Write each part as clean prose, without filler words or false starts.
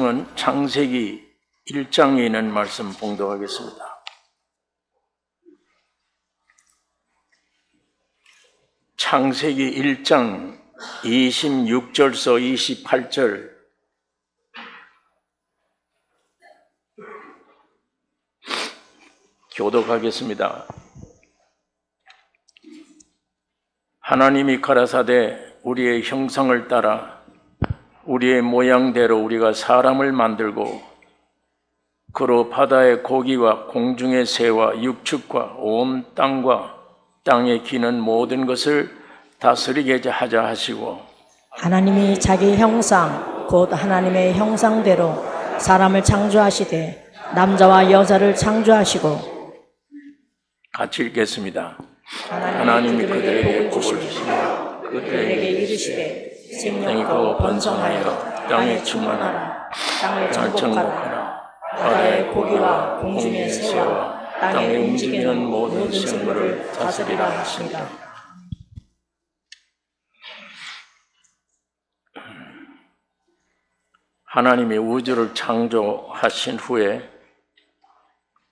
말씀은 창세기 1장에 있는 말씀 봉독하겠습니다. 창세기 1장 26절서 28절 교독하겠습니다. 하나님이 가라사대 우리의 형상을 따라 우리의 모양대로 우리가 사람을 만들고 그로 바다의 고기와 공중의 새와 육축과 온 땅과 땅에 기는 모든 것을 다스리게 하자 하시고, 하나님이 자기 형상 곧 하나님의 형상대로 사람을 창조하시되 남자와 여자를 창조하시고. 같이 읽겠습니다. 하나님이 그들에게 복을 주시며 그들에게 이르시되 생육하고 번성하여 땅에 충만하라. 땅을 정복하라. 바다의 고기와 공중의 새와 땅에 움직이는 모든 생물을 다스리라 하십니다. 하나님이 우주를 창조하신 후에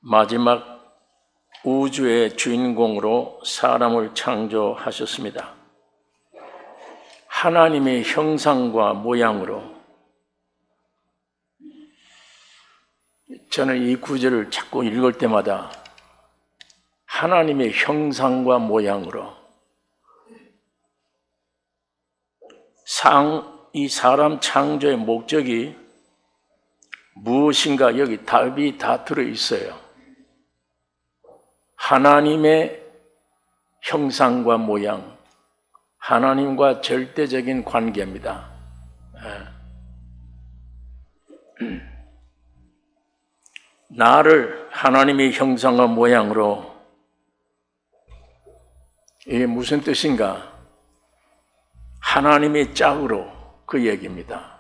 마지막 우주의 주인공으로 사람을 창조하셨습니다. 하나님의 형상과 모양으로. 저는 이 구절을 자꾸 읽을 때마다 하나님의 형상과 모양으로 이 사람 창조의 목적이 무엇인가 여기 답이 다 들어있어요. 하나님의 형상과 모양, 하나님과 절대적인 관계입니다. 나를 하나님의 형상과 모양으로, 이게 무슨 뜻인가? 하나님의 짝으로, 그 얘기입니다.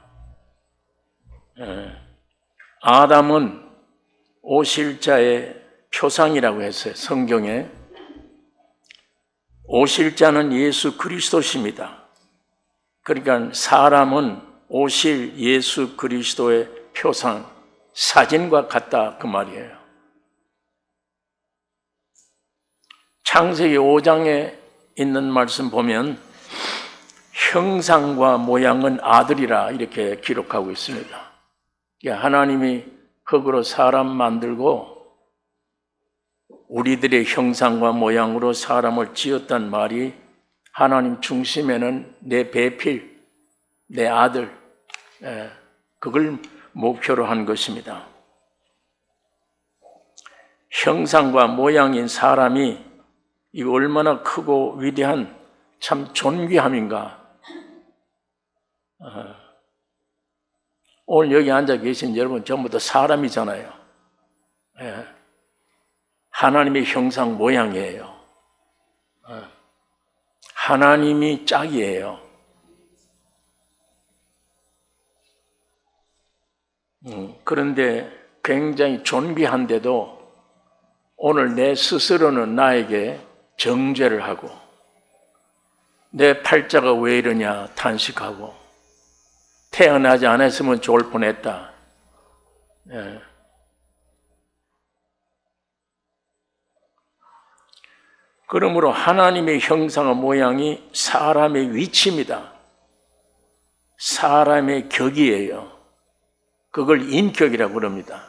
아담은 오실자의 표상이라고 했어요. 성경에 오실자는 예수 그리스도십니다. 그러니까 사람은 오실 예수 그리스도의 표상, 사진과 같다, 그 말이에요. 창세기 5장에 있는 말씀 보면 형상과 모양은 아들이라 이렇게 기록하고 있습니다. 하나님이 흙으로 사람 만들고 우리들의 형상과 모양으로 사람을 지었단 말이 하나님 중심에는 내 배필, 내 아들, 그걸 목표로 한 것입니다. 형상과 모양인 사람이 이 얼마나 크고 위대한 참 존귀함인가. 오늘 여기 앉아 계신 여러분 전부 다 사람이잖아요. 하나님의 형상 모양이에요. 하나님이 짝이에요. 그런데 굉장히 존귀한데도 오늘 내 스스로는 나에게 정죄를 하고 내 팔자가 왜 이러냐 탄식하고 태어나지 않았으면 좋을 뻔했다. 그러므로 하나님의 형상과 모양이 사람의 위치입니다. 사람의 격이에요. 그걸 인격이라고 그럽니다.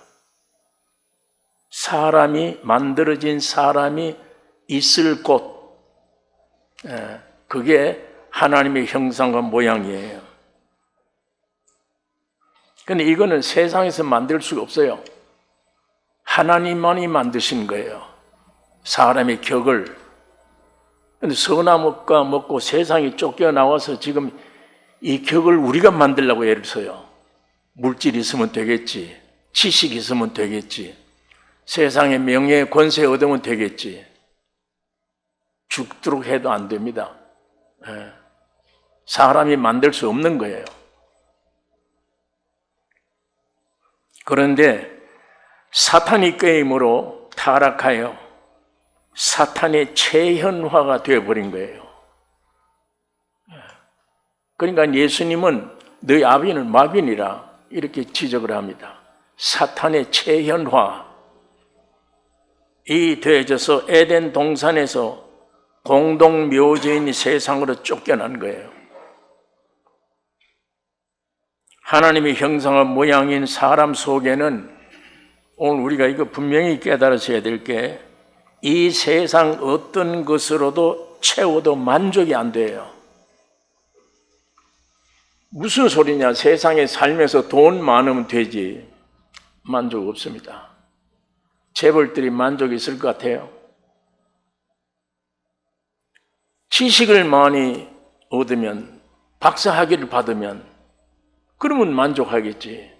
사람이 만들어진 사람이 있을 곳, 그게 하나님의 형상과 모양이에요. 그런데 이거는 세상에서 만들 수가 없어요. 하나님만이 만드신 거예요. 사람의 격을. 그런데 선나무가 먹고 세상에 쫓겨나와서 지금 이 격을 우리가 만들려고 애를 써요. 물질이 있으면 되겠지. 지식이 있으면 되겠지. 세상에 명예, 권세 얻으면 되겠지. 죽도록 해도 안 됩니다. 사람이 만들 수 없는 거예요. 그런데 사탄이 꾀임으로 타락하여 사탄의 체현화가 되어버린 거예요. 그러니까 예수님은 너희 아비는 마귀니라 이렇게 지적을 합니다. 사탄의 체현화, 이 더해져서 에덴 동산에서 공동묘지인 세상으로 쫓겨난 거예요. 하나님의 형상과 모양인 사람 속에는 오늘 우리가 이거 분명히 깨달으셔야 될 게, 이 세상 어떤 것으로도 채워도 만족이 안 돼요. 무슨 소리냐? 세상에 살면서 돈 많으면 되지. 만족 없습니다. 재벌들이 만족이 있을 것 같아요. 지식을 많이 얻으면, 박사학위를 받으면 그러면 만족하겠지.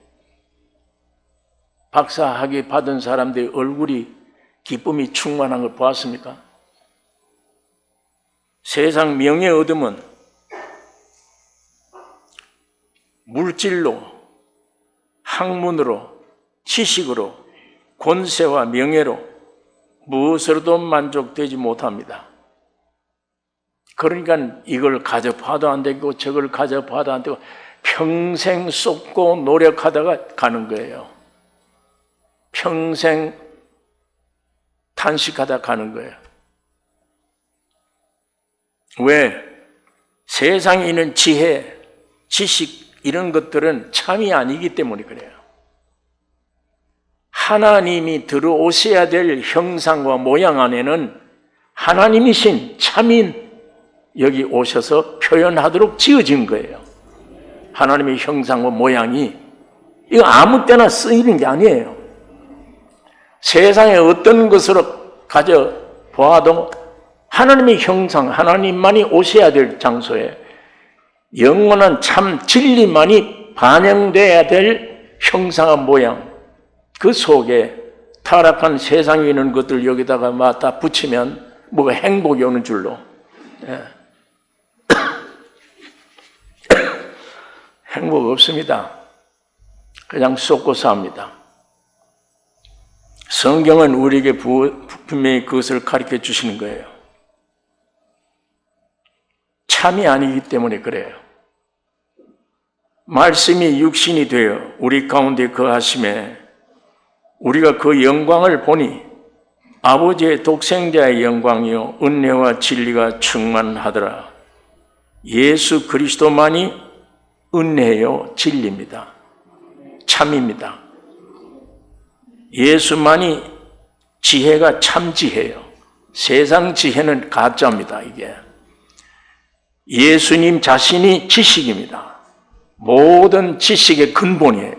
박사학위 받은 사람들의 얼굴이 기쁨이 충만한 걸 보았습니까? 세상 명예 얻으면 물질로, 학문으로, 지식으로, 권세와 명예로 무엇으로도 만족되지 못합니다. 그러니까 이걸 가져봐도 안 되고 저걸 가져봐도 안 되고 평생 쏟고 노력하다가 가는 거예요. 평생 탄식하다 가는 거예요. 왜? 세상에 있는 지혜, 지식 이런 것들은 참이 아니기 때문에 그래요. 하나님이 들어오셔야 될 형상과 모양 안에는 하나님이신 참인 여기 오셔서 표현하도록 지어진 거예요. 하나님의 형상과 모양이 이거 아무 때나 쓰이는 게 아니에요. 세상에 어떤 것으로 가져보아도 하나님의 형상, 하나님만이 오셔야 될 장소에 영원한 참 진리만이 반영돼야 될 형상과 모양, 그 속에 타락한 세상에 있는 것들 여기다가 다 붙이면 뭐가 행복이 오는 줄로. 행복 없습니다. 그냥 쏟고 삽니다. 성경은 우리에게 분명히 그것을 가르쳐 주시는 거예요. 참이 아니기 때문에 그래요. 말씀이 육신이 되어 우리 가운데 거하심에 우리가 그 영광을 보니 아버지의 독생자의 영광이요 은혜와 진리가 충만하더라. 예수 그리스도만이 은혜요 진리입니다. 참입니다. 예수만이 지혜가 참 지혜예요. 세상 지혜는 가짜입니다. 이게 예수님 자신이 지식입니다. 모든 지식의 근본이에요.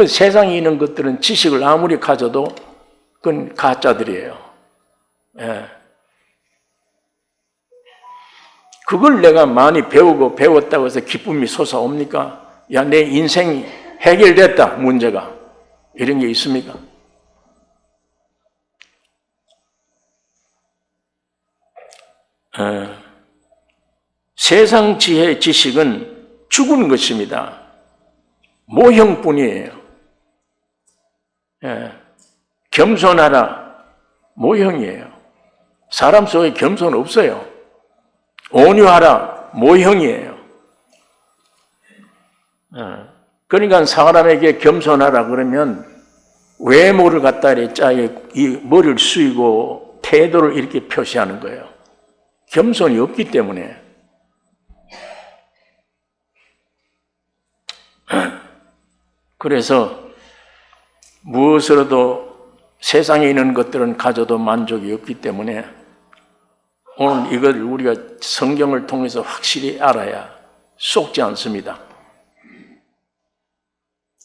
세상에 있는 것들은 지식을 아무리 가져도 그건 가짜들이에요. 그걸 내가 많이 배우고 배웠다고 해서 기쁨이 솟아옵니까? 야, 내 인생이 해결됐다, 문제가. 이런 게 있습니까? 세상 지혜의 지식은 죽은 것입니다. 모형뿐이에요. 겸손하라, 모형이에요. 사람 속에 겸손 없어요. 온유하라, 모형이에요. 그러니까 사람에게 겸손하라 그러면 외모를 갖다 이 머리를 숙이고 태도를 이렇게 표시하는 거예요. 겸손이 없기 때문에. 그래서 무엇으로도 세상에 있는 것들은 가져도 만족이 없기 때문에 오늘 이걸 우리가 성경을 통해서 확실히 알아야 속지 않습니다.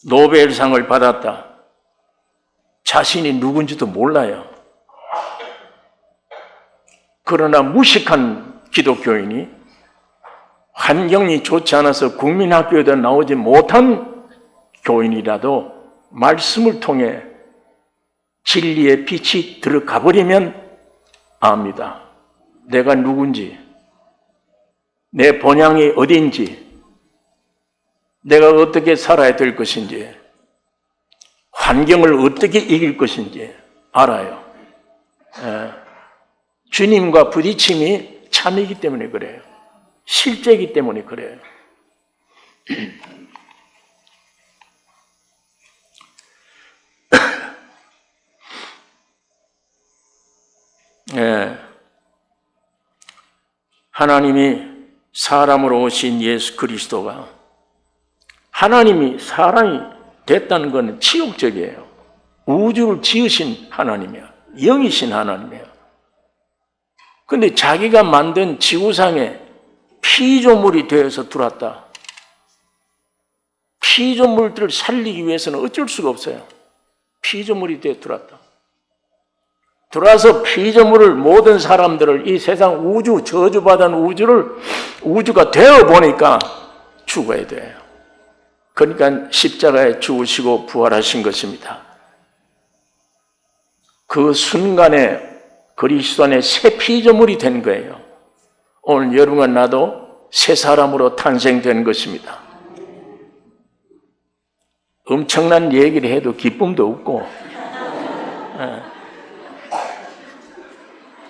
노벨상을 받았다. 자신이 누군지도 몰라요. 그러나 무식한 기독교인이 환경이 좋지 않아서 국민학교에도 나오지 못한 교인이라도 말씀을 통해 진리의 빛이 들어가 버리면 압니다. 내가 누군지, 내 본향이 어딘지, 내가 어떻게 살아야 될 것인지, 환경을 어떻게 이길 것인지 알아요. 주님과 부딪힘이 참이기 때문에 그래요. 실제이기 때문에 그래요. 예. 하나님이 사람으로 오신 예수 그리스도가 하나님이 사람이 됐다는 것은 치욕적이에요. 우주를 지으신 하나님이에요. 영이신 하나님이에요. 그런데 자기가 만든 지구상에 피조물이 되어서 들어왔다. 피조물들을 살리기 위해서는 어쩔 수가 없어요. 피조물이 되어 들어왔다. 들어와서 피조물을 모든 사람들을 이 세상 우주 저주받은 우주가 되어 보니까 죽어야 돼요. 그러니까 십자가에 죽으시고 부활하신 것입니다. 그 순간에 그리스도 안에 새 피조물이 된 거예요. 오늘 여러분과 나도 새 사람으로 탄생된 것입니다. 엄청난 얘기를 해도 기쁨도 없고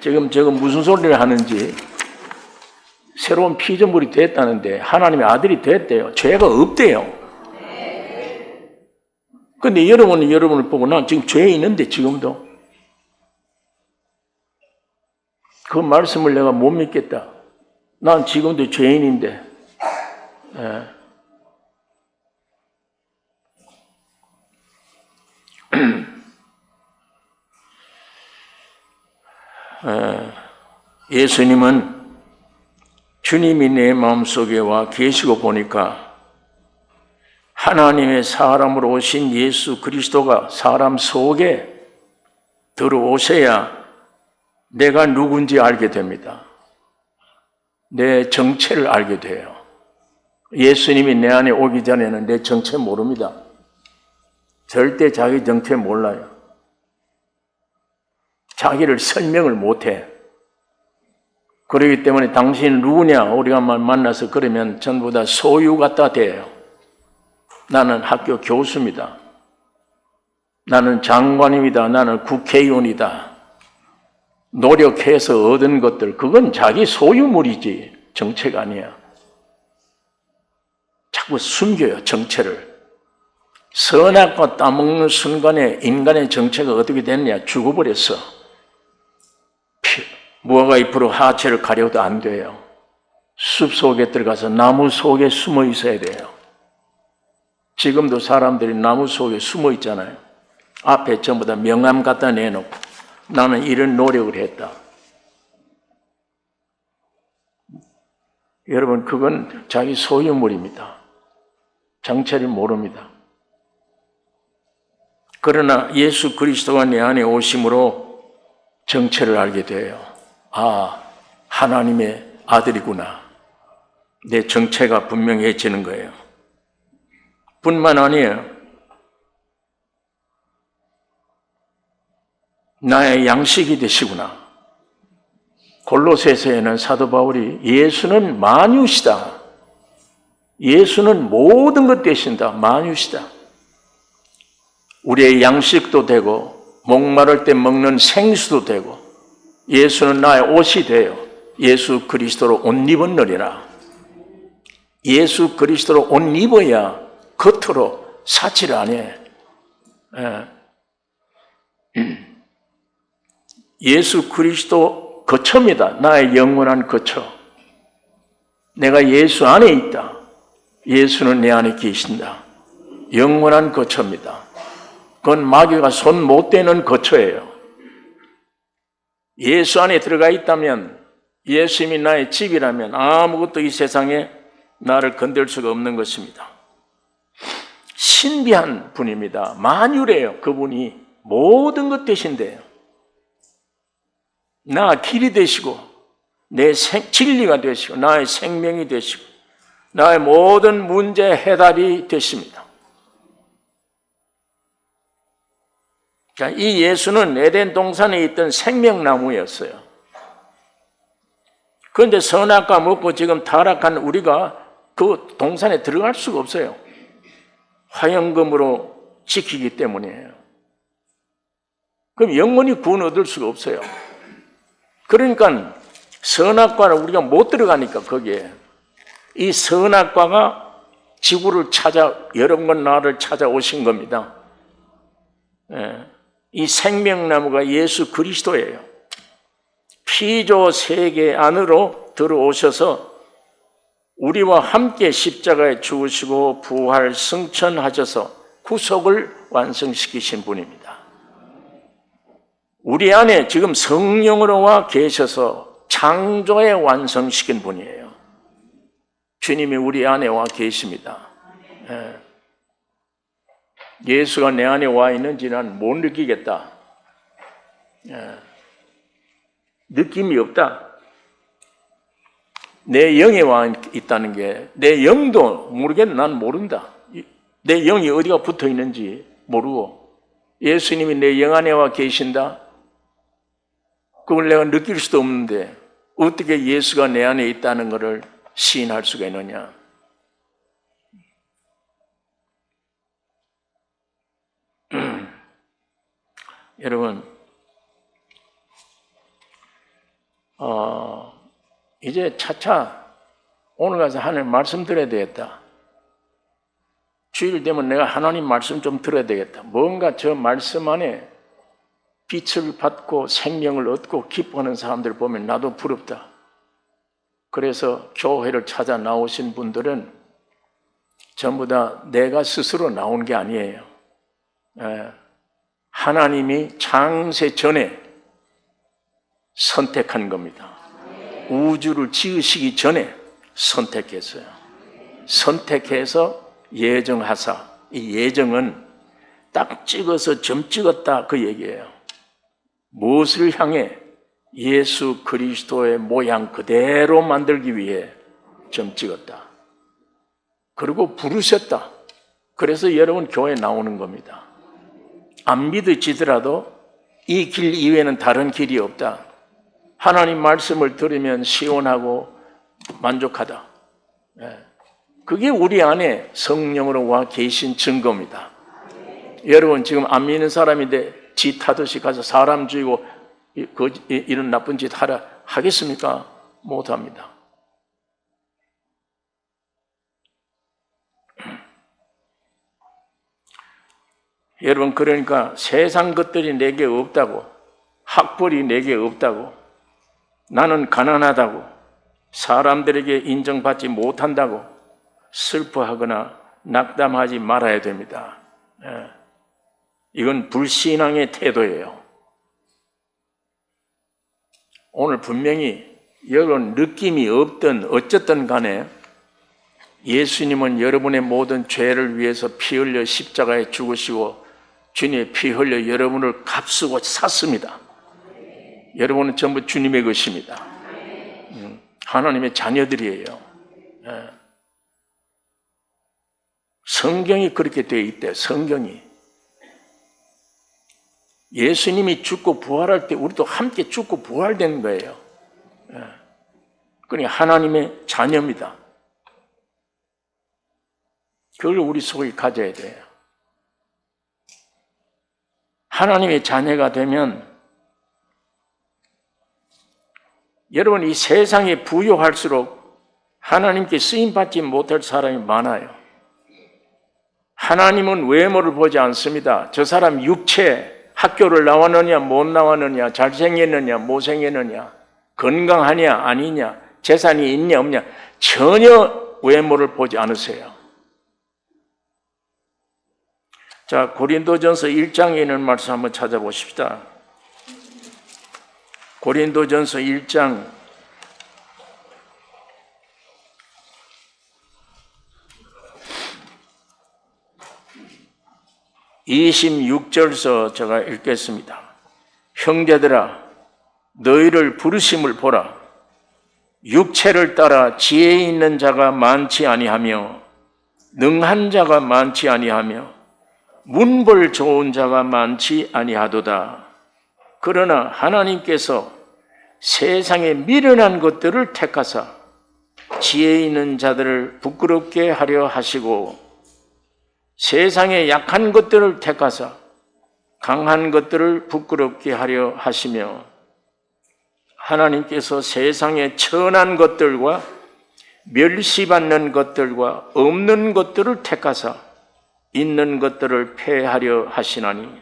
지금 무슨 소리를 하는지 새로운 피조물이 됐다는데 하나님의 아들이 됐대요. 죄가 없대요. 근데 여러분은 여러분을 보고 난 지금 죄에 있는데 지금도 그 말씀을 내가 못 믿겠다. 난 지금도 죄인인데 예수님은 주님이 내 마음속에 와 계시고 보니까 하나님의 사람으로 오신 예수 그리스도가 사람 속에 들어오셔야 내가 누군지 알게 됩니다. 내 정체를 알게 돼요. 예수님이 내 안에 오기 전에는 내 정체 모릅니다. 절대 자기 정체 몰라요. 자기를 설명을 못해. 그렇기 때문에 당신은 누구냐 우리가 만나서 그러면 전부 다 소유 갖다 대요. 나는 학교 교수입니다. 나는 장관입니다. 나는 국회의원이다. 노력해서 얻은 것들 그건 자기 소유물이지 정체가 아니야. 자꾸 숨겨요 정체를. 선악과 따먹는 순간에 인간의 정체가 어떻게 됐냐 죽어버렸어. 무화과 잎으로 하체를 가려도 안 돼요. 숲속에 들어가서 나무 속에 숨어 있어야 돼요. 지금도 사람들이 나무 속에 숨어 있잖아요. 앞에 전부 다 명함 갖다 내놓고 나는 이런 노력을 했다. 여러분 그건 자기 소유물입니다. 정체를 모릅니다. 그러나 예수 그리스도가 내 안에 오심으로 정체를 알게 돼요. 아, 하나님의 아들이구나. 내 정체가 분명해지는 거예요. 뿐만 아니에요. 나의 양식이 되시구나. 골로새서에는 사도 바울이 예수는 만유시다. 예수는 모든 것 되신다. 만유시다. 우리의 양식도 되고 목마를 때 먹는 생수도 되고 예수는 나의 옷이 돼요. 예수 그리스도로 옷 입었느니라. 예수 그리스도로 옷 입어야 겉으로 사치를 안 해. 예수 그리스도 거처입니다. 나의 영원한 거처. 내가 예수 안에 있다. 예수는 내 안에 계신다. 영원한 거처입니다. 그건 마귀가 손 못 대는 거처예요. 예수 안에 들어가 있다면, 예수님이 나의 집이라면 아무것도 이 세상에 나를 건들 수가 없는 것입니다. 신비한 분입니다. 만유래요. 그분이 모든 것 되신대요. 나 길이 되시고 내 진리가 되시고 나의 생명이 되시고 나의 모든 문제 해답이 되십니다. 자, 이 예수는 에덴 동산에 있던 생명나무였어요. 그런데 선악과 먹고 지금 타락한 우리가 그 동산에 들어갈 수가 없어요. 화영금으로 지키기 때문이에요. 그럼 영원히 구원 얻을 수가 없어요. 그러니까 선악과를 우리가 못 들어가니까 거기에 이 선악과가 지구를 찾아 여러분과 나를 찾아오신 겁니다. 이 생명나무가 예수 그리스도예요. 피조 세계 안으로 들어오셔서 우리와 함께 십자가에 죽으시고 부활 승천하셔서 구속을 완성시키신 분입니다. 우리 안에 지금 성령으로 와 계셔서 창조에 완성시킨 분이에요. 주님이 우리 안에 와 계십니다. 예수가 내 안에 와 있는지 난 못 느끼겠다. 느낌이 없다. 내 영에 와 있다는 게 내 영도 모르겠네. 난 모른다. 내 영이 어디가 붙어 있는지 모르고 예수님이 내 영 안에 와 계신다. 그걸 내가 느낄 수도 없는데 어떻게 예수가 내 안에 있다는 것을 시인할 수가 있느냐. 여러분, 이제 차차 오늘 가서 하나님 말씀 들어야 되겠다. 주일 되면 내가 하나님 말씀 좀 들어야 되겠다. 뭔가 저 말씀 안에 빛을 받고 생명을 얻고 기뻐하는 사람들 보면 나도 부럽다. 그래서 교회를 찾아 나오신 분들은 전부 다 내가 스스로 나온 게 아니에요. 하나님이 창세 전에 선택한 겁니다. 우주를 지으시기 전에 선택했어요. 선택해서 예정하사, 이 예정은 딱 찍어서 점 찍었다 그 얘기예요. 무엇을 향해? 예수 그리스도의 모양 그대로 만들기 위해 점 찍었다. 그리고 부르셨다. 그래서 여러분 교회에 나오는 겁니다. 안 믿어지더라도 이 길 이외에는 다른 길이 없다. 하나님 말씀을 들으면 시원하고 만족하다. 그게 우리 안에 성령으로 와 계신 증거입니다. 여러분 지금 안 믿는 사람인데 지 타듯이 가서 사람 죽이고 이런 나쁜 짓 하라 하겠습니까? 못합니다. 여러분 그러니까 세상 것들이 내게 없다고, 학벌이 내게 없다고, 나는 가난하다고, 사람들에게 인정받지 못한다고 슬퍼하거나 낙담하지 말아야 됩니다. 이건 불신앙의 태도예요. 오늘 분명히 여러분 느낌이 없든 어쨌든 간에 예수님은 여러분의 모든 죄를 위해서 피 흘려 십자가에 죽으시고 주님의 피 흘려 여러분을 값쓰고 샀습니다. 여러분은 전부 주님의 것입니다. 하나님의 자녀들이에요. 성경이 그렇게 되어 있대. 성경이. 예수님이 죽고 부활할 때 우리도 함께 죽고 부활된 거예요. 그러니까 하나님의 자녀입니다. 그걸 우리 속에 가져야 돼요. 하나님의 자녀가 되면 여러분 이 세상에 부유할수록 하나님께 쓰임받지 못할 사람이 많아요. 하나님은 외모를 보지 않습니다. 저 사람 육체, 학교를 나왔느냐 못 나왔느냐, 잘생겼느냐 못생겼느냐, 건강하냐 아니냐, 재산이 있냐 없냐, 전혀 외모를 보지 않으세요. 자, 고린도전서 1장에 있는 말씀 한번 찾아보십시다. 고린도전서 1장 26절서 제가 읽겠습니다. 형제들아 너희를 부르심을 보라. 육체를 따라 지혜 있는 자가 많지 아니하며 능한 자가 많지 아니하며 문벌 좋은 자가 많지 아니하도다. 그러나 하나님께서 세상에 미련한 것들을 택하사 지혜 있는 자들을 부끄럽게 하려 하시고 세상에 약한 것들을 택하사 강한 것들을 부끄럽게 하려 하시며 하나님께서 세상에 천한 것들과 멸시받는 것들과 없는 것들을 택하사 있는 것들을 폐하려 하시나니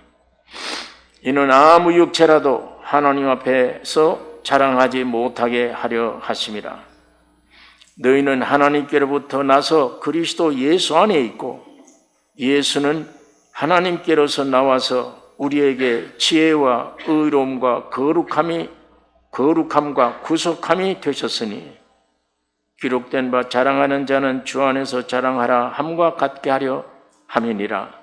이는 아무 육체라도 하나님 앞에서 자랑하지 못하게 하려 하심이라. 너희는 하나님께로부터 나서 그리스도 예수 안에 있고 예수는 하나님께로서 나와서 우리에게 지혜와 의로움과 거룩함과 구속함이 되셨으니 기록된 바 자랑하는 자는 주 안에서 자랑하라 함과 같게 하려 함이니라.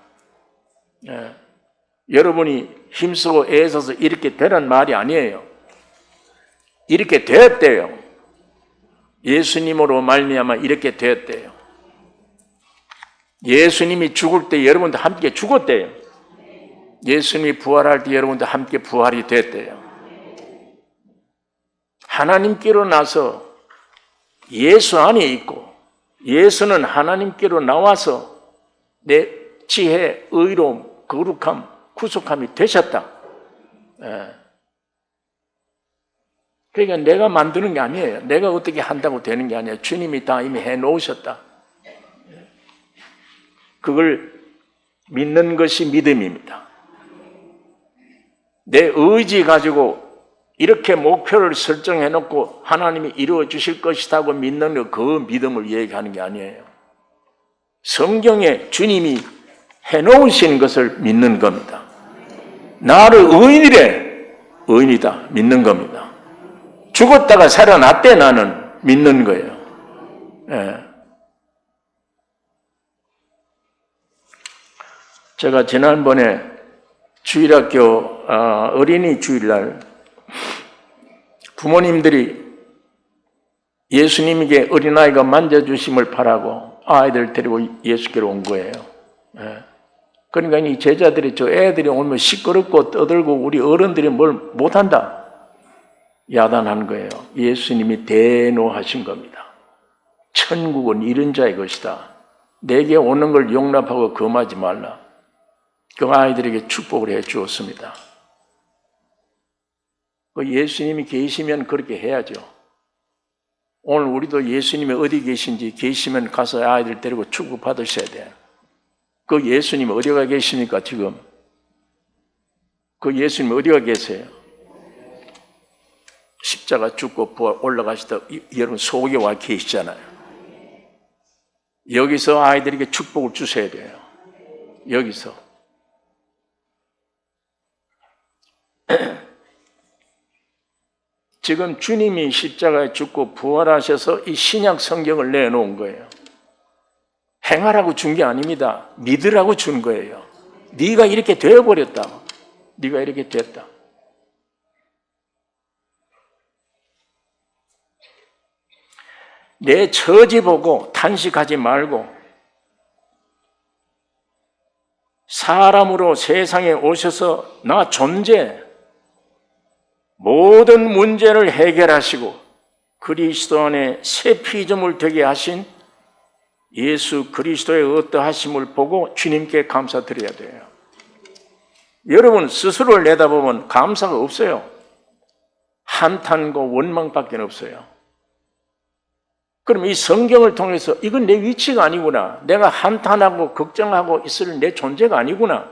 여러분이 힘쓰고 애써서 이렇게 되란 말이 아니에요. 이렇게 되었대요. 예수님으로 말미암아 이렇게 되었대요. 예수님이 죽을 때 여러분도 함께 죽었대요. 예수님이 부활할 때 여러분도 함께 부활이 됐대요. 하나님께로 나서 예수 안에 있고 예수는 하나님께로 나와서 내 지혜, 의로움, 거룩함, 구속함이 되셨다. 그러니까 내가 만드는 게 아니에요. 내가 어떻게 한다고 되는 게 아니에요. 주님이 다 이미 해놓으셨다. 그걸 믿는 것이 믿음입니다. 내 의지 가지고 이렇게 목표를 설정해놓고 하나님이 이루어 주실 것이라고 믿는 그 믿음을 얘기하는 게 아니에요. 성경에 주님이 해놓으신 것을 믿는 겁니다. 나를 의인이다 믿는 겁니다. 죽었다가 살아났대 나는 믿는 거예요. 제가 지난번에 주일학교 어린이 주일날 부모님들이 예수님에게 어린아이가 만져주심을 바라고 아이들 데리고 예수께로 온 거예요. 그러니까 이 제자들이 저 애들이 오면 시끄럽고 떠들고 우리 어른들이 뭘 못한다 야단한 거예요. 예수님이 대노하신 겁니다. 천국은 이런 자의 것이다. 내게 오는 걸 용납하고 금하지 말라. 그 아이들에게 축복을 해 주었습니다. 예수님이 계시면 그렇게 해야죠. 오늘 우리도 예수님이 어디 계신지 계시면 가서 아이들 데리고 축복 받으셔야 돼요. 그 예수님 어디가 계십니까 지금? 그 예수님 어디가 계세요? 십자가 죽고 부활 올라가시다 여러분 속에 와 계시잖아요. 여기서 아이들에게 축복을 주셔야 돼요. 여기서. 지금 주님이 십자가에 죽고 부활하셔서 이 신약 성경을 내놓은 거예요. 행하라고 준 게 아닙니다. 믿으라고 준 거예요. 네가 이렇게 되어버렸다. 네가 이렇게 됐다. 내 처지 보고 탄식하지 말고 사람으로 세상에 오셔서 나 존재 모든 문제를 해결하시고 그리스도 안에 새 피조물 되게 하신 예수 그리스도의 어떠하심을 보고 주님께 감사드려야 돼요. 여러분 스스로를 내다보면 감사가 없어요. 한탄과 원망밖에 없어요. 그럼 이 성경을 통해서 이건 내 위치가 아니구나. 내가 한탄하고 걱정하고 있을 내 존재가 아니구나.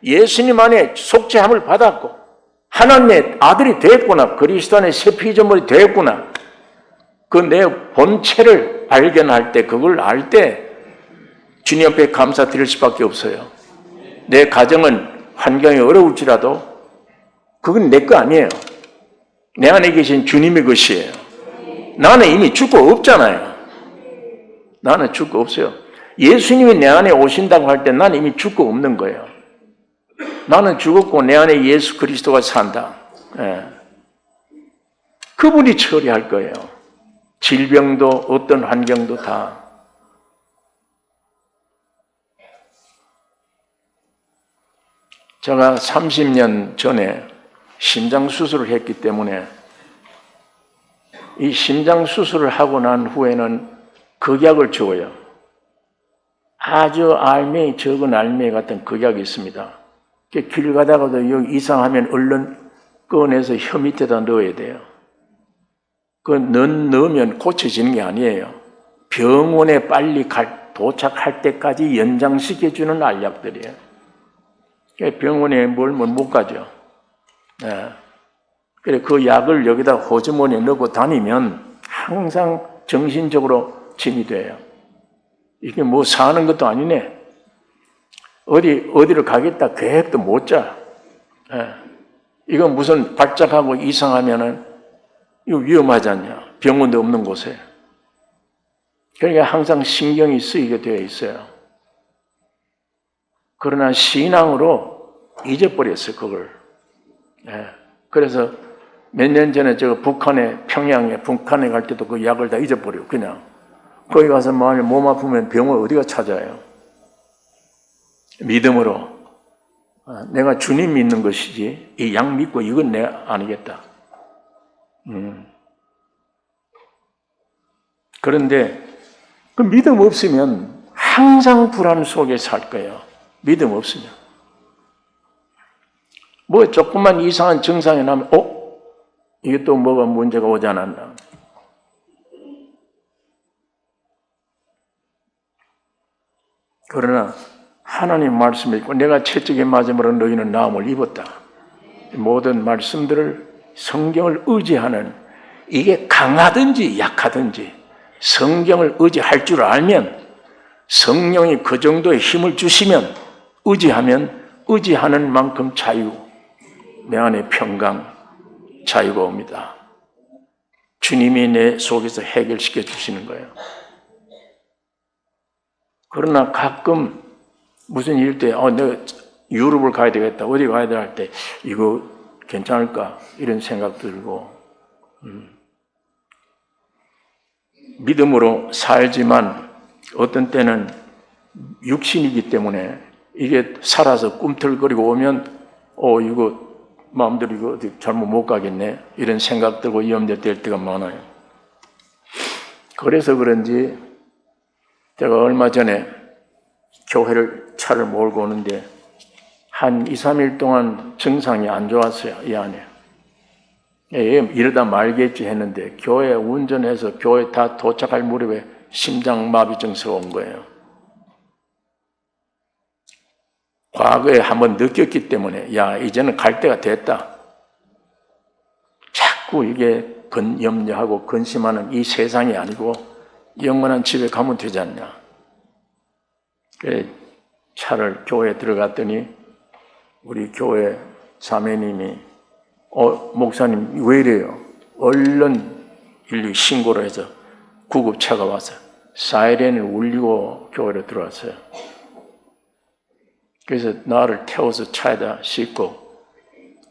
예수님 안에 속죄함을 받았고 하나님의 아들이 되었구나. 그리스도 안에 새 피조물이 되었구나. 그 내 본체를 발견할 때 그걸 알 때 주님 앞에 감사드릴 수밖에 없어요. 내 가정은 환경이 어려울지라도 그건 내 거 아니에요. 내 안에 계신 주님의 것이에요. 나는 이미 죽고 없잖아요. 나는 죽고 없어요. 예수님이 내 안에 오신다고 할 때 나는 이미 죽고 없는 거예요. 나는 죽었고 내 안에 예수 그리스도가 산다. 그분이 처리할 거예요. 질병도 어떤 환경도 다. 제가 30년 전에 심장 수술을 했기 때문에 이 심장 수술을 하고 난 후에는 극약을 줘요. 아주 알맹이 적은 알맹이 같은 극약이 있습니다. 길 가다가도 여기 이상하면 얼른 꺼내서 혀 밑에다 넣어야 돼요. 그 넣으면 고쳐지는 게 아니에요. 병원에 빨리 도착할 때까지 연장시켜주는 알약들이에요. 병원에 못 가죠. 그래 그 약을 여기다 호주머니에 넣고 다니면 항상 정신적으로 짐이 돼요. 이게 뭐 사는 것도 아니네. 어디를 가겠다 계획도 못 짜. 예. 이건 무슨 발작하고 이상하면은 이거 위험하지 않냐. 병원도 없는 곳에. 그러니까 항상 신경이 쓰이게 되어 있어요. 그러나 신앙으로 잊어버렸어요, 그걸. 예. 그래서 몇 년 전에 평양에 북한에 갈 때도 그 약을 다 잊어버리고 그냥 거기 가서 만약 몸 아프면 병원 어디가 찾아요? 믿음으로 내가 주님 믿는 것이지 이 약 믿고 이건 내가 아니겠다. 그런데 그 믿음 없으면 항상 불안 속에 살 거예요. 믿음 없으면. 뭐 조금만 이상한 증상이 나면 이게 또 뭐가 문제가 오지 않았나. 그러나 하나님 말씀이 있고 내가 채찍에 맞음으로 너희는 나음을 입었다. 모든 말씀들을 성경을 의지하는 이게 강하든지 약하든지 성경을 의지할 줄 알면 성령이 그 정도의 힘을 주시면 의지하면 의지하는 만큼 자유, 내 안에 평강, 자유가 옵니다. 주님이 내 속에서 해결시켜 주시는 거예요. 그러나 가끔 무슨 일 때 내가 유럽을 가야 되겠다, 어디 가야 돼 할 때 이거 괜찮을까 이런 생각 들고 믿음으로 살지만 어떤 때는 육신이기 때문에 이게 살아서 꿈틀거리고 오면 이거 마음대로 이거 어디 잘못 못 가겠네 이런 생각 들고 염려될 때가 많아요. 그래서 그런지 제가 얼마 전에 교회를 차를 몰고 오는데 한 2, 3일 동안 증상이 안 좋았어요. 이 안에. 이러다 말겠지 했는데 교회 운전해서 교회 다 도착할 무렵에 심장마비 증세가 온 거예요. 과거에 한번 느꼈기 때문에 이제는 갈 때가 됐다. 자꾸 이게 염려하고 근심하는 이 세상이 아니고 영원한 집에 가면 되지 않냐. 차를 교회에 들어갔더니 우리 교회 자매님이 목사님 왜 이래요? 얼른 인류 신고를 해서 구급차가 와서 사이렌을 울리고 교회로 들어왔어요. 그래서 나를 태워서 차에다 싣고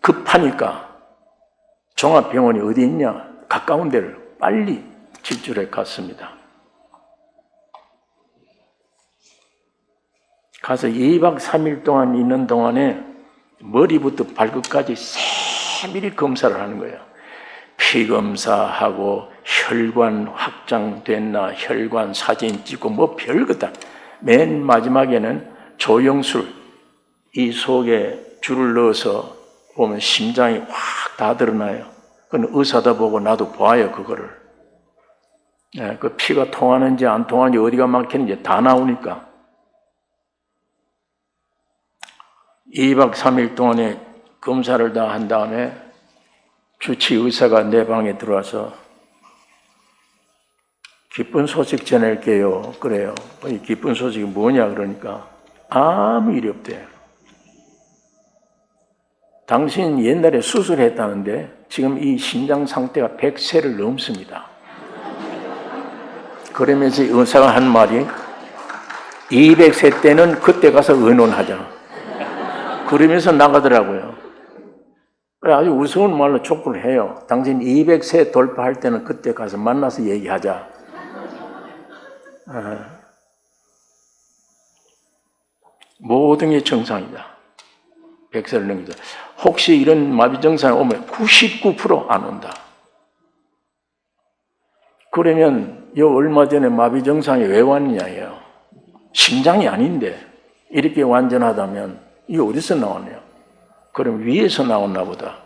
급하니까 종합병원이 어디 있냐 가까운 데를 빨리 질주해 갔습니다. 가서 2박 3일 동안 있는 동안에 머리부터 발끝까지 세밀히 검사를 하는 거예요. 피 검사하고 혈관 확장됐나 혈관 사진 찍고 뭐 별것 다. 맨 마지막에는 조영술 이 속에 줄을 넣어서 보면 심장이 확 다 드러나요. 그건 의사다 보고 나도 봐요 그거를. 그 피가 통하는지 안 통하는지 어디가 막히는지 다 나오니까. 2박 3일 동안에 검사를 다 한 다음에 주치 의사가 내 방에 들어와서 기쁜 소식 전할게요. 그래요. 이 기쁜 소식이 뭐냐 그러니까 아무 일이 없대요. 당신 옛날에 수술했다는데 지금 이 심장 상태가 100세를 넘습니다. 그러면서 의사가 한 말이 200세 때는 그때 가서 의논하자. 그러면서 나가더라고요. 아주 우스운 말로 촉구를 해요. 당신 200세 돌파할 때는 그때 가서 만나서 얘기하자. 모든 게 정상이다. 100세를 넘기자. 혹시 이런 마비 증상이 오면 99% 안 온다. 그러면 얼마 전에 마비 증상이 왜 왔냐예요. 심장이 아닌데 이렇게 완전하다면 이게 어디서 나왔네요? 그럼 위에서 나왔나 보다.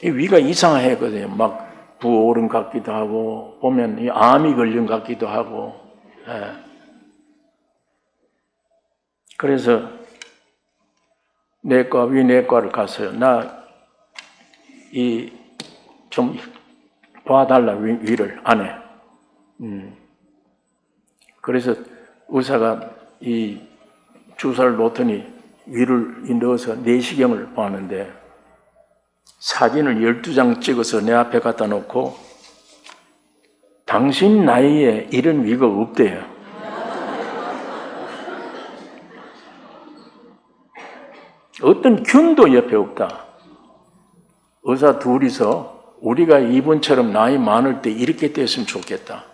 이 위가 이상하거든요. 막 부어오른 것 같기도 하고 보면 이 암이 걸린 것 같기도 하고. 그래서 내과 위내과를 갔어요. 나 좀 봐달라, 위를, 안에. 그래서 의사가 이 주사를 놓더니 위를 넣어서 내시경을 봤는데 사진을 12장 찍어서 내 앞에 갖다 놓고 당신 나이에 이런 위가 없대요. 어떤 균도 옆에 없다. 의사 둘이서 우리가 이분처럼 나이 많을 때 이렇게 됐으면 좋겠다.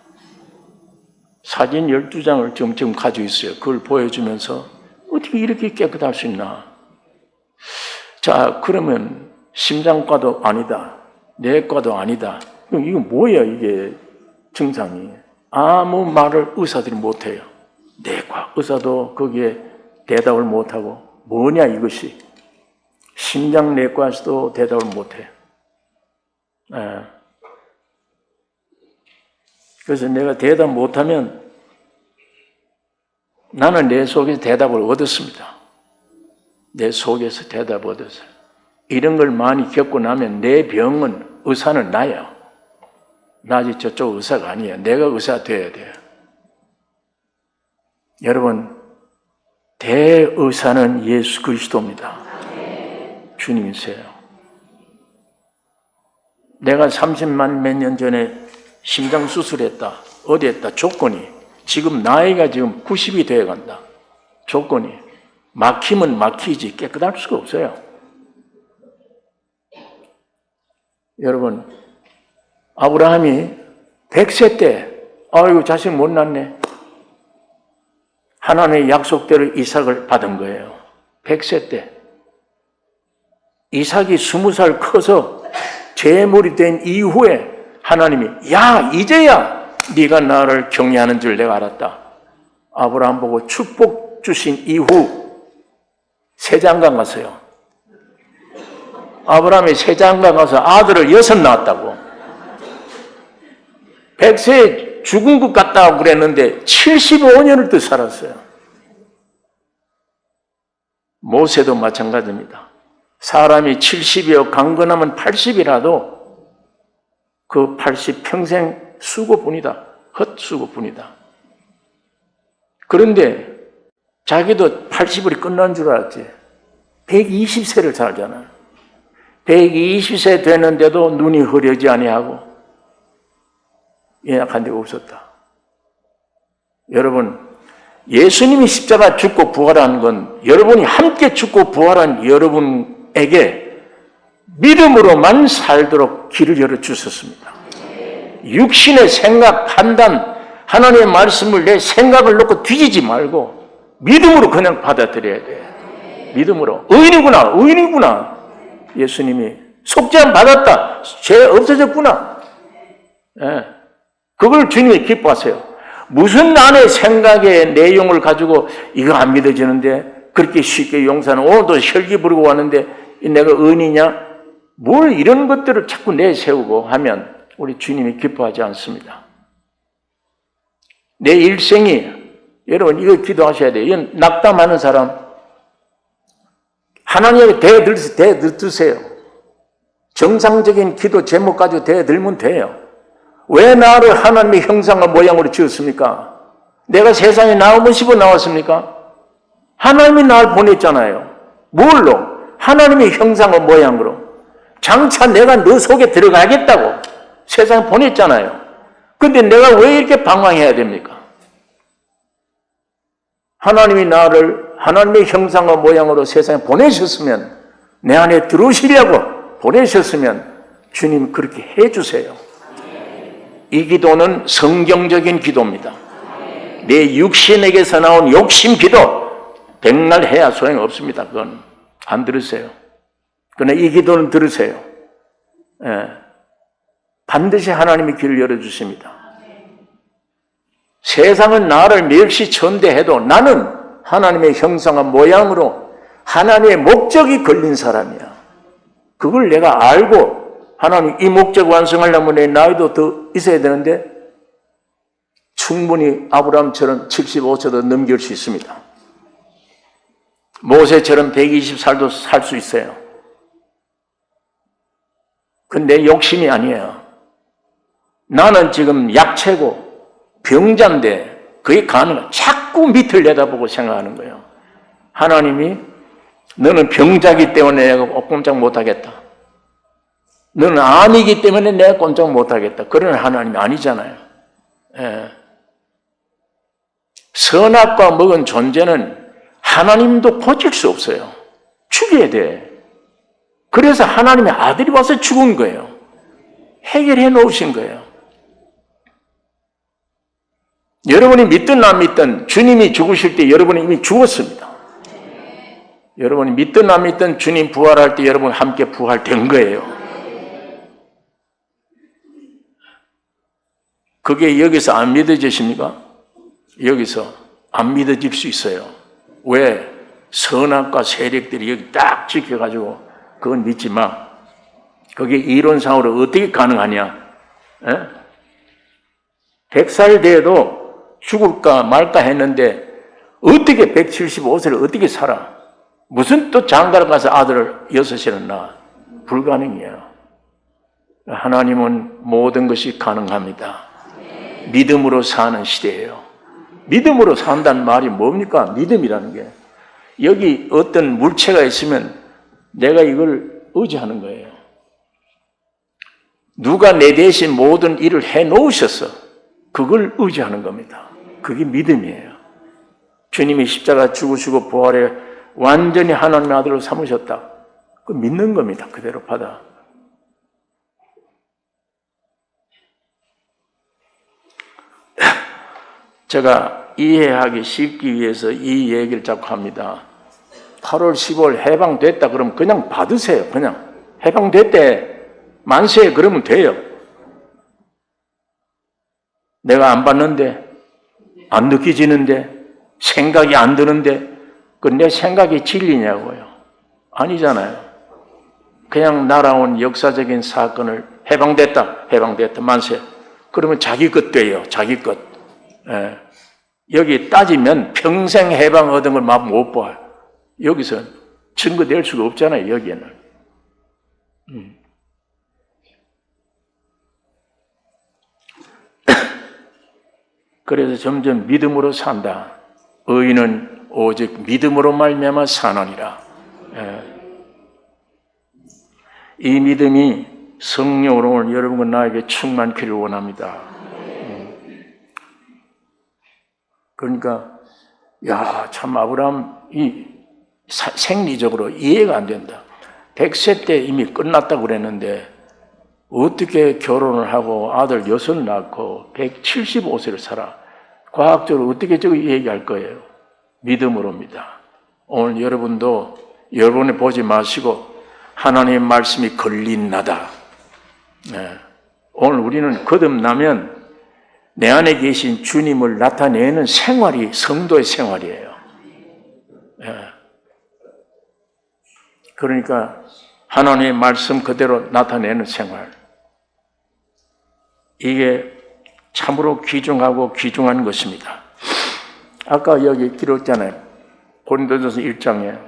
사진 12장을 지금 가지고 있어요. 그걸 보여주면서 어떻게 이렇게 깨끗할 수 있나. 자, 그러면 심장과도 아니다. 뇌과도 아니다. 그럼 이거 뭐야, 이게 증상이. 아무 말을 의사들이 못해요. 뇌과 의사도 거기에 대답을 못하고 뭐냐 이것이. 심장내과에서도 대답을 못해요. 그래서 내가 대답 못하면 나는 내 속에서 대답을 얻었습니다. 내 속에서 대답을 얻었어요. 이런 걸 많이 겪고 나면 내 병은 의사는 나야. 나지 저쪽 의사가 아니야. 내가 의사 돼야 돼요. 여러분, 대의사는 예수 그리스도입니다. 주님이세요. 내가 30만 몇 년 전에 심장 수술했다. 어디 했다. 조건이. 지금 나이가 지금 90이 되어 간다. 조건이. 막히면 막히지 깨끗할 수가 없어요. 여러분, 아브라함이 100세 때 아이고 자식 못 낳네. 하나님의 약속대로 이삭을 받은 거예요. 100세 때. 이삭이 20살 커서 제물이 된 이후에 하나님이 야 이제야 네가 나를 경외하는 줄 내가 알았다. 아브라함 보고 축복 주신 이후 세장간 갔어요. 아브라함이 세장간 가서 아들을 6 낳았다고. 100세에 죽은 것 같다고 그랬는데 75년을 또 살았어요. 모세도 마찬가지입니다. 사람이 70이요 강건하면 80이라도 그 80 평생 수고뿐이다. 헛수고뿐이다. 그런데 자기도 80일이 끝난 줄 알았지. 120세를 살잖아. 120세 되는데도 눈이 흐려지 아니하고 연약한 데가 없었다. 여러분, 예수님이 십자가 죽고 부활한 건 여러분이 함께 죽고 부활한 여러분에게 믿음으로만 살도록 길을 열어주셨습니다. 육신의 생각, 판단, 하나님의 말씀을 내 생각을 놓고 뒤지지 말고 믿음으로 그냥 받아들여야 돼. 믿음으로. 의인이구나, 의인이구나. 예수님이 속죄함 받았다. 죄 없어졌구나. 예. 그걸 주님이 기뻐하세요. 무슨 안의 생각의 내용을 가지고 이거 안 믿어지는데 그렇게 쉽게 용서하는 오늘도 혈기 부르고 왔는데 내가 의인이냐? 뭘 이런 것들을 자꾸 내세우고 하면 우리 주님이 기뻐하지 않습니다. 내 일생이 여러분 이거 기도하셔야 돼요. 이건 낙담하는 사람 하나님에게 대들으세요. 정상적인 기도 제목 가지고 대들면 돼요. 왜 나를 하나님의 형상과 모양으로 지었습니까? 내가 세상에 나오고 싶어 나왔습니까? 하나님이 나를 보냈잖아요. 뭘로? 하나님의 형상과 모양으로. 장차 내가 너 속에 들어가겠다고 세상에 보냈잖아요. 근데 내가 왜 이렇게 방황해야 됩니까? 하나님이 나를 하나님의 형상과 모양으로 세상에 보내셨으면 내 안에 들어오시려고 보내셨으면 주님 그렇게 해주세요. 이 기도는 성경적인 기도입니다. 내 육신에게서 나온 욕심 기도 백날 해야 소용없습니다. 그건 안 들으세요. 그러나 이 기도는 들으세요. 예. 반드시 하나님이 길을 열어주십니다. 세상은 나를 멸시천대해도 나는 하나님의 형상과 모양으로 하나님의 목적이 걸린 사람이야. 그걸 내가 알고 하나님 이 목적 완성하려면 내 나이도 더 있어야 되는데 충분히 아브라함처럼 75세도 넘길 수 있습니다. 모세처럼 120살도 살 수 있어요. 그건 내 욕심이 아니에요. 나는 지금 약체고 병자인데 그게 가능해. 자꾸 밑을 내다보고 생각하는 거예요. 하나님이 너는 병자기 때문에 내가 꼼짝 못하겠다. 너는 암이기 때문에 내가 꼼짝 못하겠다. 그런 하나님이 아니잖아요. 예. 선악과 먹은 존재는 하나님도 고칠 수 없어요. 죽여야 돼. 그래서 하나님의 아들이 와서 죽은 거예요. 해결해 놓으신 거예요. 여러분이 믿든 안 믿든 주님이 죽으실 때 여러분이 이미 죽었습니다. 여러분이 믿든 안 믿든 주님 부활할 때 여러분 함께 부활된 거예요. 그게 여기서 안 믿어지십니까? 여기서 안 믿어질 수 있어요. 왜? 선악과 세력들이 여기 딱 지켜가지고 그건 믿지 마. 그게 이론상으로 어떻게 가능하냐? 100살 돼도 죽을까 말까 했는데 어떻게 175세를 어떻게 살아? 무슨 또 장가를 가서 아들을 6이나 낳아? 불가능해요. 하나님은 모든 것이 가능합니다. 믿음으로 사는 시대예요. 믿음으로 산다는 말이 뭡니까? 믿음이라는 게. 여기 어떤 물체가 있으면 내가 이걸 의지하는 거예요. 누가 내 대신 모든 일을 해 놓으셨어. 그걸 의지하는 겁니다. 그게 믿음이에요. 주님이 십자가 죽으시고 부활해 완전히 하나님의 아들로 삼으셨다. 그 믿는 겁니다. 그대로 받아. 제가 이해하기 쉽기 위해서 이 얘기를 자꾸 합니다. 8월 15일 해방됐다 그러면 그냥 받으세요. 그냥 해방됐대. 만세 그러면 돼요. 내가 안 받는데, 안 느껴지는데, 생각이 안 드는데 그 내 생각이 진리냐고요. 아니잖아요. 그냥 날아온 역사적인 사건을 해방됐다 만세. 그러면 자기 것 돼요. 자기 것. 예. 여기 따지면 평생 해방 얻은 걸 막 못 봐요. 여기서 증거될 수가 없잖아요. 여기에는. 그래서 점점 믿음으로 산다. 의인은 오직 믿음으로 말미암아 사느니라. 이 믿음이 성령으로 오늘 여러분과 나에게 충만키를 원합니다. 그러니까 참 아브라함이 생리적으로 이해가 안 된다. 100세 때 이미 끝났다고 그랬는데 어떻게 결혼을 하고 아들 6을 낳고 175세를 살아? 과학적으로 어떻게 저거 얘기할 거예요? 믿음으로입니다. 오늘 여러분도 여러분이 보지 마시고 하나님의 말씀이 걸린나다. 오늘 우리는 거듭나면 내 안에 계신 주님을 나타내는 생활이 성도의 생활이에요. 그러니까 하나님의 말씀 그대로 나타내는 생활. 이게 참으로 귀중하고 귀중한 것입니다. 아까 여기 기록잖아요. 고린도전서 1장에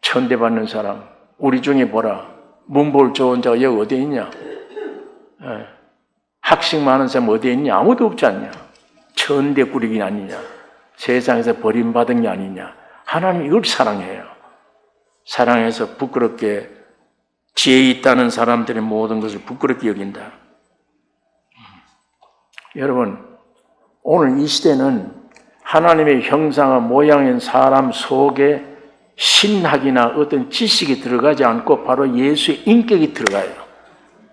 천대받는 사람, 우리 중에 보라, 문볼 좋은 자가 여기 어디에 있냐? 학식 많은 사람 어디에 있냐? 아무도 없지 않냐? 천대 꾸리기 아니냐? 세상에서 버림받은 게 아니냐? 하나님 이걸 사랑해요. 사랑해서 부끄럽게 지혜 있다는 사람들의 모든 것을 부끄럽게 여긴다. 여러분, 오늘 이 시대는 하나님의 형상과 모양인 사람 속에 신학이나 어떤 지식이 들어가지 않고 바로 예수의 인격이 들어가요.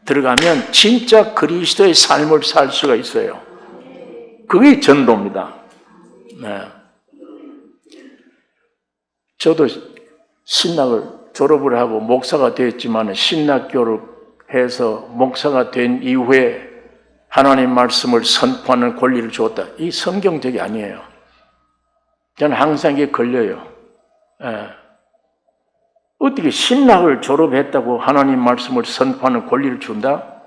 들어가면 진짜 그리스도의 삶을 살 수가 있어요. 그게 전도입니다. 저도 신학을 졸업을 하고 목사가 되었지만 신학교를 해서 목사가 된 이후에 하나님 말씀을 선포하는 권리를 줬다. 이 성경적이 아니에요. 저는 항상 이게 걸려요. 어떻게 신학을 졸업했다고 하나님 말씀을 선포하는 권리를 준다?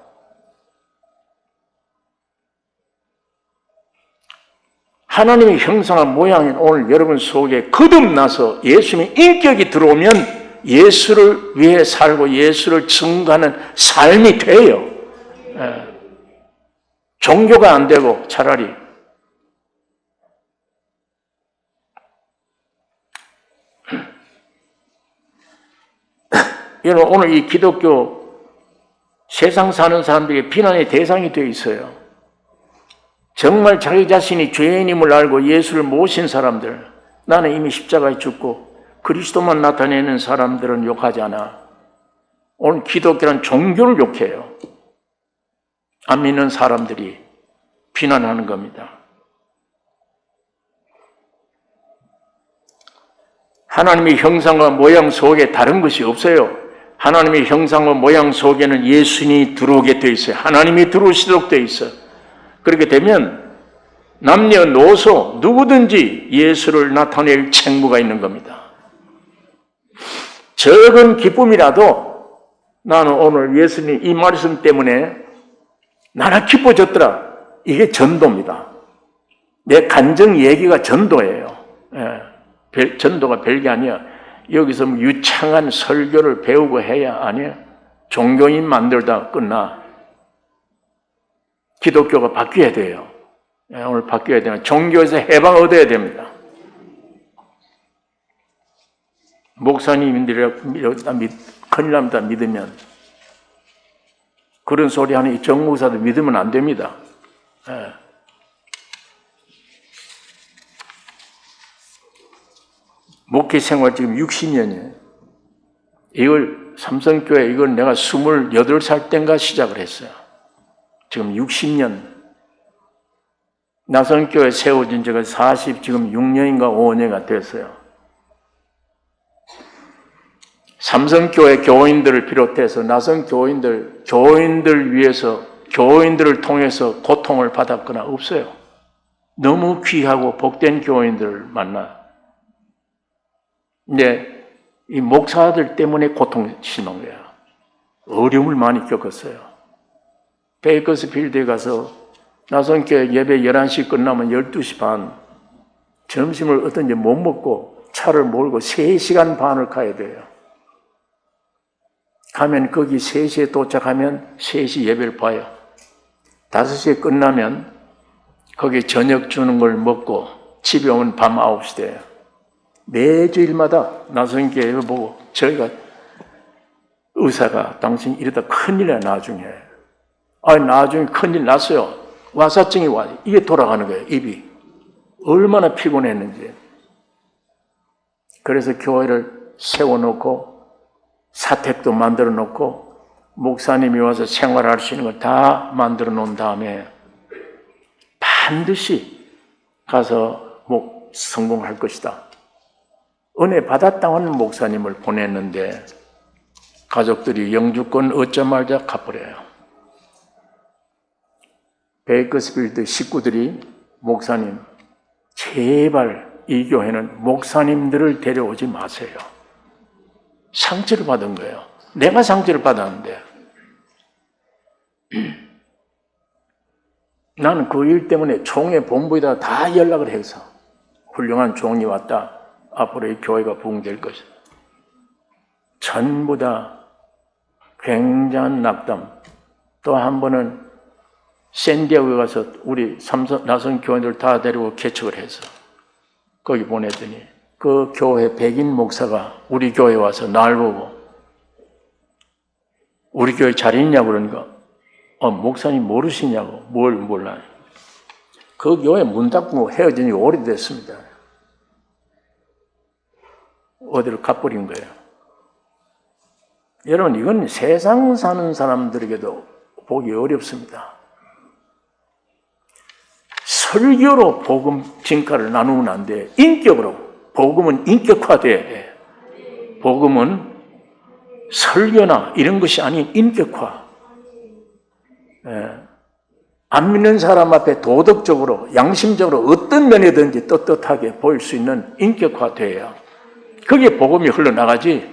하나님의 형상과 모양인 오늘 여러분 속에 거듭나서 예수님의 인격이 들어오면 예수를 위해 살고 예수를 증거하는 삶이 돼요. 예. 종교가 안 되고 차라리 여러분, 오늘 이 기독교 세상 사는 사람들에게 비난의 대상이 되어 있어요. 정말 자기 자신이 죄인임을 알고 예수를 모신 사람들, 나는 이미 십자가에 죽고 그리스도만 나타내는 사람들은 욕하지 않아. 오늘 기독교란 종교를 욕해요. 안 믿는 사람들이 비난하는 겁니다. 하나님의 형상과 모양 속에 다른 것이 없어요. 하나님의 형상과 모양 속에는 예수님이 들어오게 되어 있어요. 하나님이 들어오시도록 되어 있어요. 그렇게 되면 남녀노소 누구든지 예수를 나타낼 책무가 있는 겁니다. 적은 기쁨이라도 나는 오늘 예수님 이 말씀 때문에 나나 기뻐졌더라. 이게 전도입니다. 내 간증 얘기가 전도예요. 예, 전도가 별게 아니야. 여기서 유창한 설교를 배우고 해야 아니야. 종교인 만들다 끝나. 기독교가 바뀌어야 돼요. 예, 오늘 바뀌어야 돼요. 종교에서 해방 얻어야 됩니다. 목사님들이 큰일 납니다. 믿으면. 그런 소리 하는 이 정목사도 믿으면 안 됩니다. 예. 목회 생활 지금 60년이에요. 이걸 삼성교회 이걸 내가 28살 땐가 시작을 했어요. 지금 60년. 나성교회 세워진 지가 지금 6년인가 5년가 됐어요. 삼성교회 교인들을 비롯해서 나성 교인들 위해서 교인들을 통해서 고통을 받았거나 없어요. 너무 귀하고 복된 교인들을 만나. 근데 이 목사들 때문에 고통 심한 거야. 어려움을 많이 겪었어요. 베이커스필드에 가서 나성교회 예배 11시 끝나면 12시 반 점심을 어떤지 못 먹고 차를 몰고 3시간 반을 가야 돼요. 가면 거기 3시에 도착하면 3시 예배를 봐요. 5시에 끝나면 거기 저녁 주는 걸 먹고 집에 오면 밤 9시 돼요. 매주일마다 나성교회 보고 저희가 의사가 당신 이러다 큰일 나 나중에. 나중에 큰일 났어요. 와사증이 와. 이게 돌아가는 거예요. 입이. 얼마나 피곤했는지. 그래서 교회를 세워놓고 사택도 만들어 놓고 목사님이 와서 생활할 수 있는 걸 다 만들어 놓은 다음에 반드시 가서 성공할 것이다. 은혜 받았다고 하는 목사님을 보냈는데 가족들이 영주권 얻자마자 가버려요. 베이커스필드 식구들이 목사님 제발 이 교회는 목사님들을 데려오지 마세요. 상처를 받은 거예요. 내가 상처를 받았는데 나는 그 일 때문에 총회 본부에다 다 연락을 해서 훌륭한 종이 왔다. 앞으로 이 교회가 부흥될 것이다. 전부 다 굉장한 낙담. 또 한 번은 샌디에고에 가서 우리 나성 교인들 다 데리고 개척을 해서 거기 보냈더니 그 교회 백인 목사가 우리 교회에 와서 날 보고 우리 교회 잘 있냐고 그러니까 목사님 모르시냐고. 뭘 몰라요. 그 교회 문 닫고 헤어진 지 오래됐습니다. 어디로 가버린 거예요. 여러분 이건 세상 사는 사람들에게도 보기 어렵습니다. 설교로 복음 진가를 나누면 안 돼. 인격으로. 복음은 인격화돼야 돼. 복음은 설교나 이런 것이 아닌 인격화. 안 믿는 사람 앞에 도덕적으로 양심적으로 어떤 면이든지 떳떳하게 보일 수 있는 인격화돼야 그게 복음이 흘러나가지.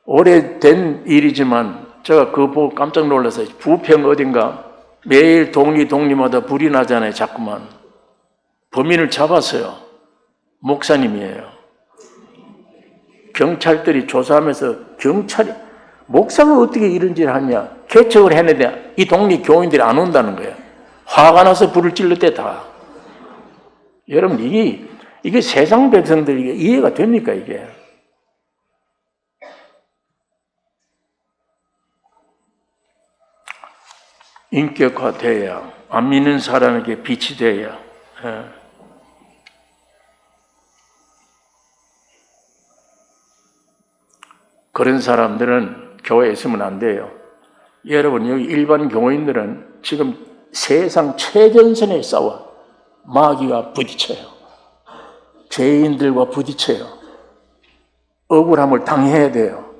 오래된 일이지만 제가 그거 보고 깜짝 놀라서 부평 어딘가 매일 동리마다 불이 나잖아요. 자꾸만. 범인을 잡았어요. 목사님이에요. 경찰들이 조사하면서 목사가 어떻게 이런 짓을 하냐 개척을 했는데 이 동네 교인들이 안 온다는 거예요. 화가 나서 불을 찔렀대 다. 여러분 이게 세상 백성들이 이해가 됩니까 이게? 인격화돼야 안 믿는 사람에게 빛이 돼야. 그런 사람들은 교회에 있으면 안 돼요. 여러분 여기 일반 교인들은 지금 세상 최전선에 싸워 마귀가 부딪혀요. 죄인들과 부딪혀요. 억울함을 당해야 돼요.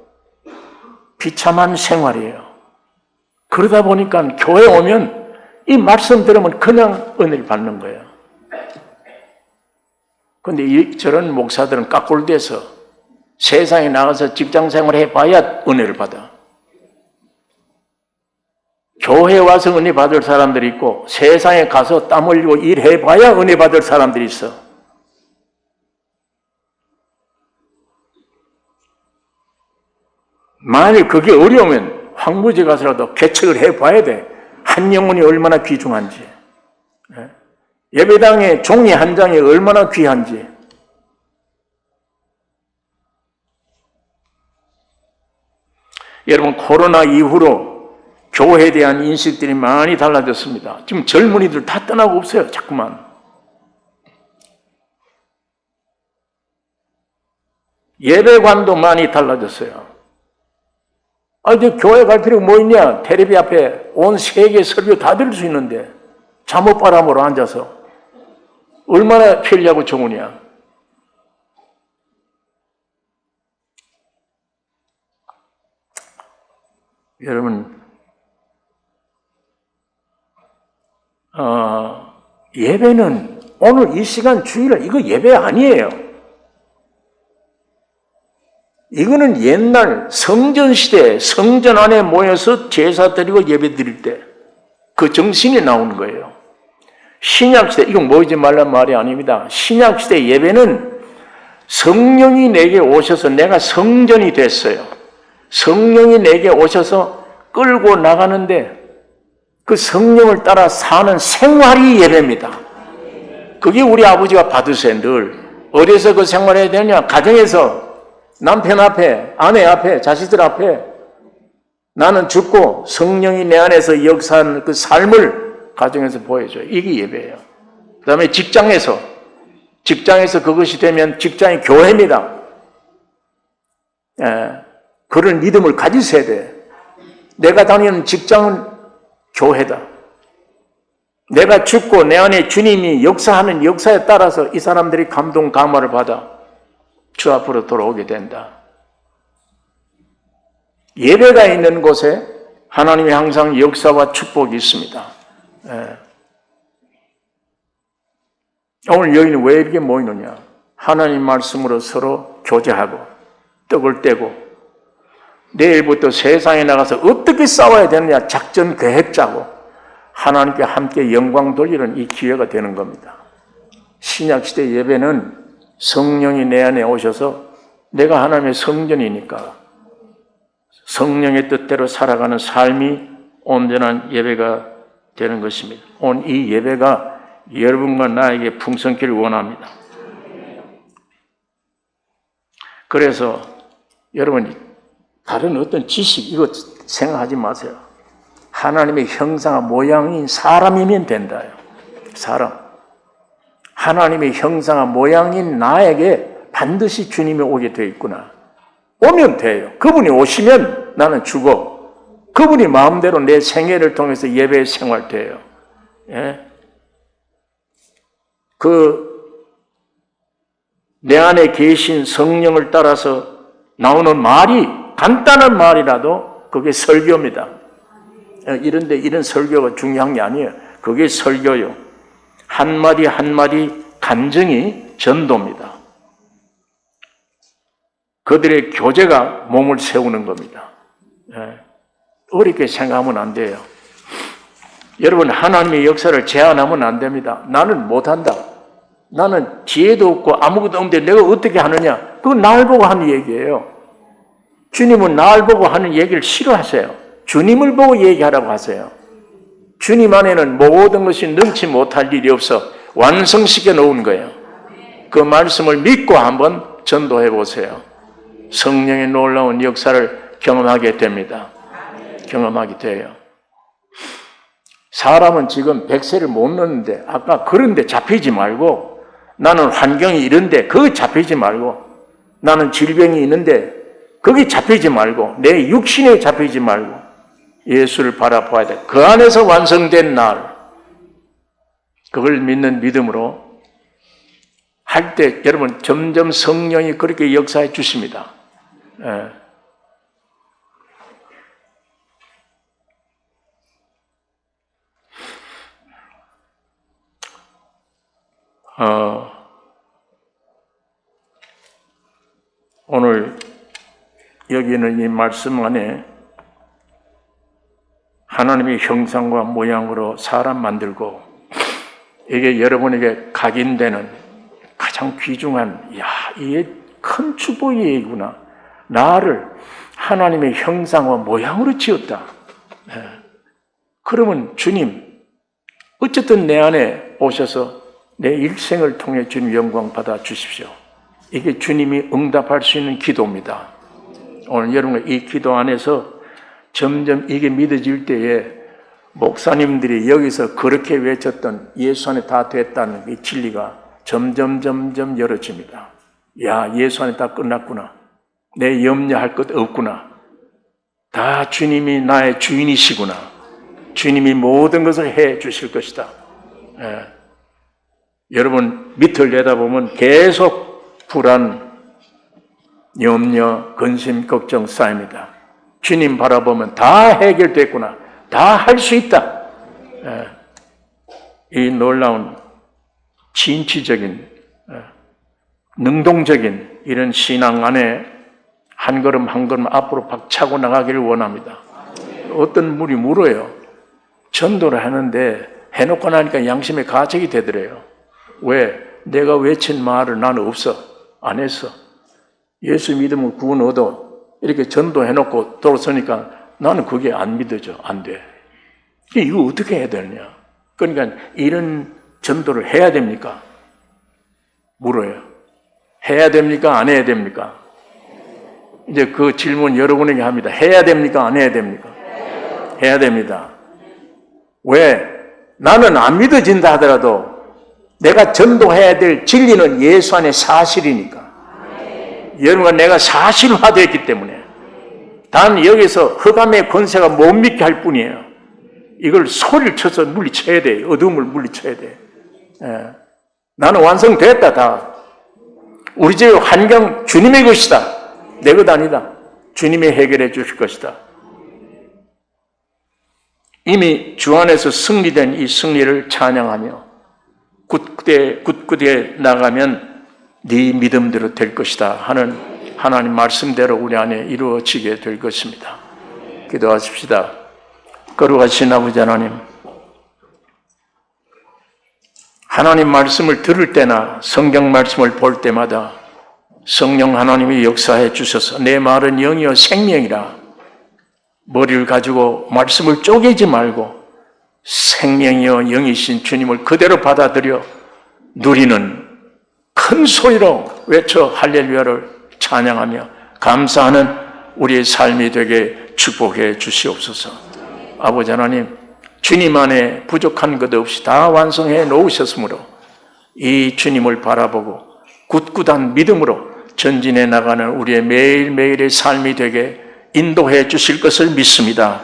비참한 생활이에요. 그러다 보니까 교회 오면 이 말씀 들으면 그냥 은혜를 받는 거예요. 그런데 저런 목사들은 깍골돼서 세상에 나가서 직장생활 해봐야 은혜를 받아. 교회에 와서 은혜 받을 사람들이 있고 세상에 가서 땀 흘리고 일해봐야 은혜 받을 사람들이 있어. 만일 그게 어려우면 황무지 가서라도 개척을 해봐야 돼. 한 영혼이 얼마나 귀중한지. 예배당에 종이 한 장이 얼마나 귀한지. 여러분 코로나 이후로 교회에 대한 인식들이 많이 달라졌습니다. 지금 젊은이들 다 떠나고 없어요. 자꾸만. 예배관도 많이 달라졌어요. 이제 교회 갈 필요가 뭐 있냐? 텔레비 앞에 온 세계 설교 다 들을 수 있는데 잠옷바람으로 앉아서 얼마나 편리하고 좋으냐? 여러분, 예배는 오늘 이 시간 주일날 이거 예배 아니에요. 이거는 옛날 성전시대 성전 안에 모여서 제사 드리고 예배 드릴 때 그 정신이 나오는 거예요. 신약시대, 이건 모이지 말란 말이 아닙니다. 신약시대 예배는 성령이 내게 오셔서 내가 성전이 됐어요. 성령이 내게 오셔서 끌고 나가는데 그 성령을 따라 사는 생활이 예배입니다. 그게 우리 아버지가 받으세요. 늘. 어디서 그 생활해야 되냐? 가정에서 남편 앞에, 아내 앞에, 자식들 앞에 나는 죽고 성령이 내 안에서 역사하는 그 삶을 가정에서 보여줘요. 이게 예배예요. 그 다음에 직장에서 그것이 되면 직장이 교회입니다. 그런 믿음을 가지셔야 돼. 내가 다니는 직장은 교회다. 내가 죽고 내 안에 주님이 역사하는 역사에 따라서 이 사람들이 감동, 감화를 받아 주 앞으로 돌아오게 된다. 예배가 있는 곳에 하나님의 항상 역사와 축복이 있습니다. 오늘 여기는 왜 이렇게 모이느냐? 하나님 말씀으로 서로 교제하고 떡을 떼고 내일부터 세상에 나가서 어떻게 싸워야 되느냐 작전 계획 짜고 하나님께 함께 영광 돌리는 이 기회가 되는 겁니다. 신약시대 예배는 성령이 내 안에 오셔서 내가 하나님의 성전이니까 성령의 뜻대로 살아가는 삶이 온전한 예배가 되는 것입니다. 오늘 이 예배가 여러분과 나에게 풍성기를 원합니다. 그래서 여러분 다른 어떤 지식 이거 생각하지 마세요. 하나님의 형상과 모양인 사람이면 된다요. 사람. 하나님의 형상과 모양인 나에게 반드시 주님이 오게 되어 있구나. 오면 돼요. 그분이 오시면 나는 죽어. 그분이 마음대로 내 생애를 통해서 예배 생활 돼요. 예? 내 안에 계신 성령을 따라서 나오는 말이 간단한 말이라도 그게 설교입니다. 이런데 이런 설교가 중요한 게 아니에요. 그게 설교요. 한마디 한마디 간증이 전도입니다. 그들의 교제가 몸을 세우는 겁니다. 어렵게 생각하면 안 돼요. 여러분 하나님의 역사를 제한하면 안 됩니다. 나는 못한다. 나는 지혜도 없고 아무것도 없는데 내가 어떻게 하느냐? 그건 날 보고 하는 얘기예요. 주님은 날 보고 하는 얘기를 싫어하세요. 주님을 보고 얘기하라고 하세요. 주님 안에는 모든 것이 능치 못할 일이 없어 완성시켜 놓은 거예요. 그 말씀을 믿고 한번 전도해 보세요. 성령의 놀라운 역사를 경험하게 됩니다. 경험하게 돼요. 사람은 지금 100세를 못 넣는데 아까 그런데 잡히지 말고, 나는 환경이 이런데 거기 잡히지 말고, 나는 질병이 있는데 거기 잡히지 말고, 내 육신에 잡히지 말고 예수를 바라봐야 돼. 그 안에서 완성된 날, 그걸 믿는 믿음으로 할 때 여러분 점점 성령이 그렇게 역사해 주십니다. 예. 오늘 여기는 이 말씀 안에 하나님의 형상과 모양으로 사람 만들고, 이게 여러분에게 각인되는 가장 귀중한, 이게 큰 축복의 얘기구나. 나를 하나님의 형상과 모양으로 지었다. 그러면 주님, 어쨌든 내 안에 오셔서 내 일생을 통해 주님 영광 받아 주십시오. 이게 주님이 응답할 수 있는 기도입니다. 오늘 여러분 이 기도 안에서 점점 이게 믿어질 때에 목사님들이 여기서 그렇게 외쳤던 예수 안에 다 됐다는 이 진리가 점점 열어집니다. 야, 예수 안에 다 끝났구나. 내 염려할 것 없구나. 다 주님이 나의 주인이시구나. 주님이 모든 것을 해 주실 것이다. 여러분 밑을 내다보면 계속 불안, 염려, 근심, 걱정 쌓입니다. 주님 바라보면 다 해결됐구나. 다 할 수 있다. 이 놀라운 진취적인, 능동적인 이런 신앙 안에 한 걸음 한 걸음 앞으로 박차고 나가기를 원합니다. 어떤 분이 물어요. 전도를 하는데 해놓고 나니까 양심의 가책이 되더래요. 왜? 내가 외친 말을 나는 없어. 안 했어. 예수 믿으면 구원 얻어. 이렇게 전도해놓고 돌아서니까 나는 그게 안 믿어져. 안 돼. 이거 어떻게 해야 되느냐. 그러니까 이런 전도를 해야 됩니까? 물어요. 해야 됩니까? 안 해야 됩니까? 이제 그 질문 여러분에게 합니다. 해야 됩니까? 안 해야 됩니까? 해야 됩니다. 왜? 나는 안 믿어진다 하더라도 내가 전도해야 될 진리는 예수 안에 사실이니까. 여러분과 내가 사실화되었기 때문에 단 여기서 흑암의 권세가 못 믿게 할 뿐이에요. 이걸 소리를 쳐서 물리쳐야 돼. 어둠을 물리쳐야 돼. 나는 완성됐다 다. 우리 집의 환경 주님의 것이다. 내 것 아니다. 주님이 해결해 주실 것이다. 이미 주 안에서 승리된 이 승리를 찬양하며 굳게 나가면 네 믿음대로 될 것이다 하는 하나님 말씀대로 우리 안에 이루어지게 될 것입니다. 기도하십시다. 거룩하신 아버지 하나님, 하나님 말씀을 들을 때나 성경 말씀을 볼 때마다 성령 하나님이 역사해 주셔서 내 말은 영이요 생명이라, 머리를 가지고 말씀을 쪼개지 말고 생명이요 영이신 주님을 그대로 받아들여 누리는 큰 소리로 외쳐 할렐루야를 찬양하며 감사하는 우리의 삶이 되게 축복해 주시옵소서. 아버지 하나님, 주님 안에 부족한 것 없이 다 완성해 놓으셨으므로 이 주님을 바라보고 굳굳한 믿음으로 전진해 나가는 우리의 매일매일의 삶이 되게 인도해 주실 것을 믿습니다.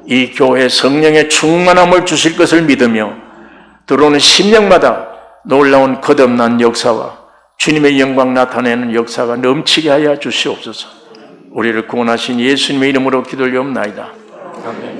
이 교회 성령의 충만함을 주실 것을 믿으며 들어오는 심령마다 놀라운 거듭난 역사와 주님의 영광 나타내는 역사가 넘치게 하여 주시옵소서. 우리를 구원하신 예수님의 이름으로 기도를 옵나이다. 아멘.